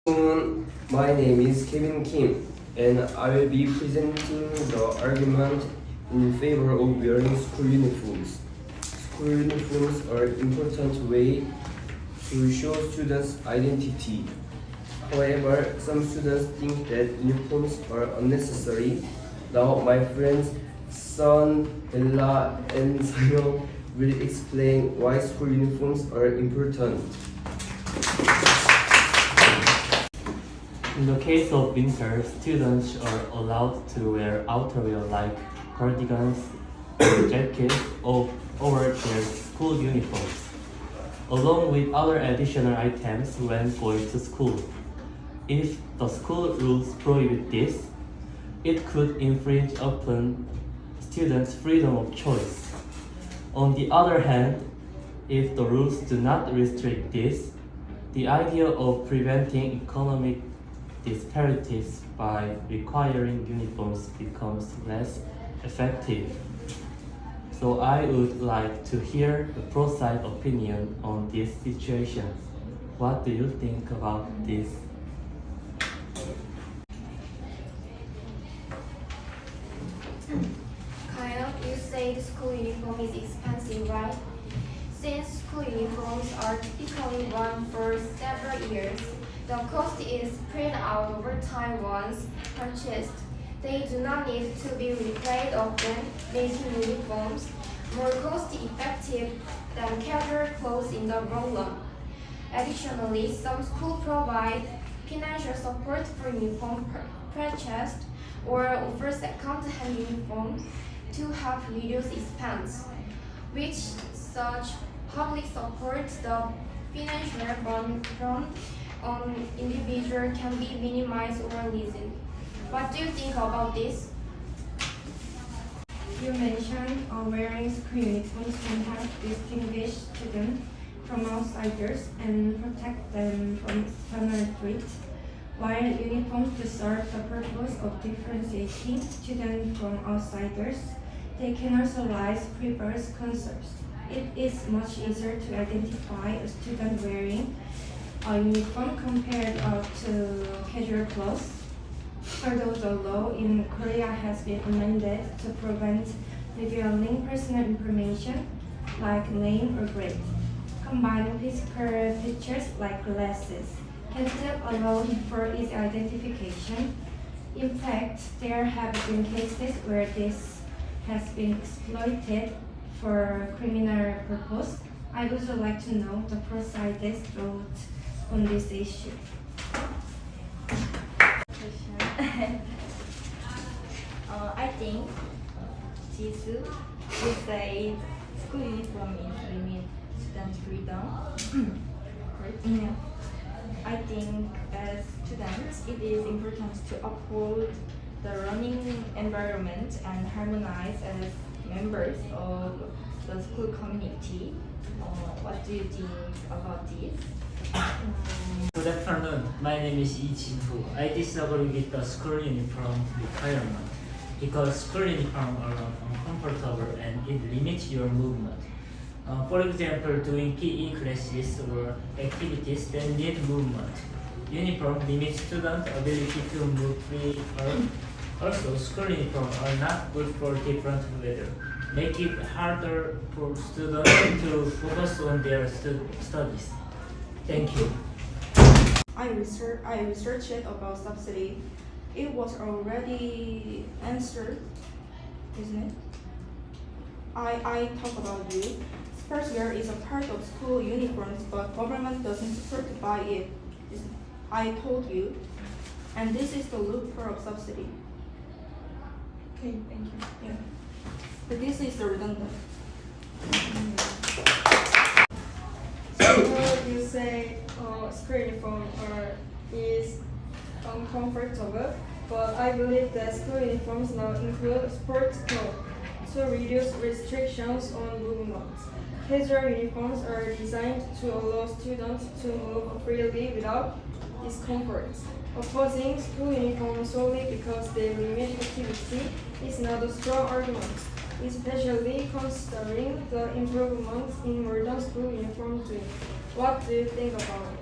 My name is Kevin Kim, and I will be presenting the argument in favor of wearing school uniforms. School uniforms are an important way to show students' identity. However, some students think that uniforms are unnecessary. Now, my friends Son, Ella, and Sayo will explain why school uniforms are important. In the case of winter, students are allowed to wear outerwear like cardigans or jackets over their school uniforms, along with other additional items when going to school. If the school rules prohibit this, it could infringe upon students' freedom of choice. On the other hand, if the rules do not restrict this, the idea of preventing economic disparities by requiring uniforms becomes less effective. So I would like to hear the pro-side opinion on this situation. What do you think about this? You say the school uniform is expensive, right? Since school uniforms are typically worn for several years, the cost is spread out over time once purchased. They do not need to be repaired often, making uniforms more cost-effective than casual clothes in the long run. Additionally, some schools provide financial support for uniform purchased or offer second-hand uniforms to help reduce expense, which such public support the financial burden from an individual can be minimized or lessened. What do you think about this? You mentioned wearing school uniforms can help distinguish students from outsiders and protect them from external threat. While uniforms do serve the purpose of differentiating students from outsiders, they can also raise previous concerns. It is much easier to identify a student wearing a uniform compared to casual clothes. Although the law in Korea has been amended to prevent revealing personal information like name or grade, combining physical features like glasses can still allow for easy identification. In fact, there have been cases where this has been exploited for criminal purpose. I would also like to know the pro-side's thought on this issue. I think Jesus would say school uniform is limit student freedom. Yeah. I think as students, it is important to uphold the learning environment and harmonize as members of the school community. What do you think about this? Good afternoon. My name is Lee Jin-fu. I disagree with the school uniform requirement because school uniform are uncomfortable and it limits your movement. For example, doing PE classes or activities that need movement. Uniform limits students' ability to move freely. Also, school uniforms are not good for different weather. Make it harder for students to focus on their studies. Thank you. I researched about subsidy. It was already answered, isn't it? I talk about you. Sportswear is a part of school uniforms, but government doesn't support to buy it. I told you. And this is the loophole of subsidy. Okay, thank you. Yeah. But this is the redundant. So you say school uniform is uncomfortable, but I believe that school uniforms now include sports clothes to reduce restrictions on movement. Casual uniforms are designed to allow students to move freely without discomfort. Opposing school uniforms solely because they limit activity is not a strong argument, especially considering the improvements in modern school uniform doing. What do you think about it?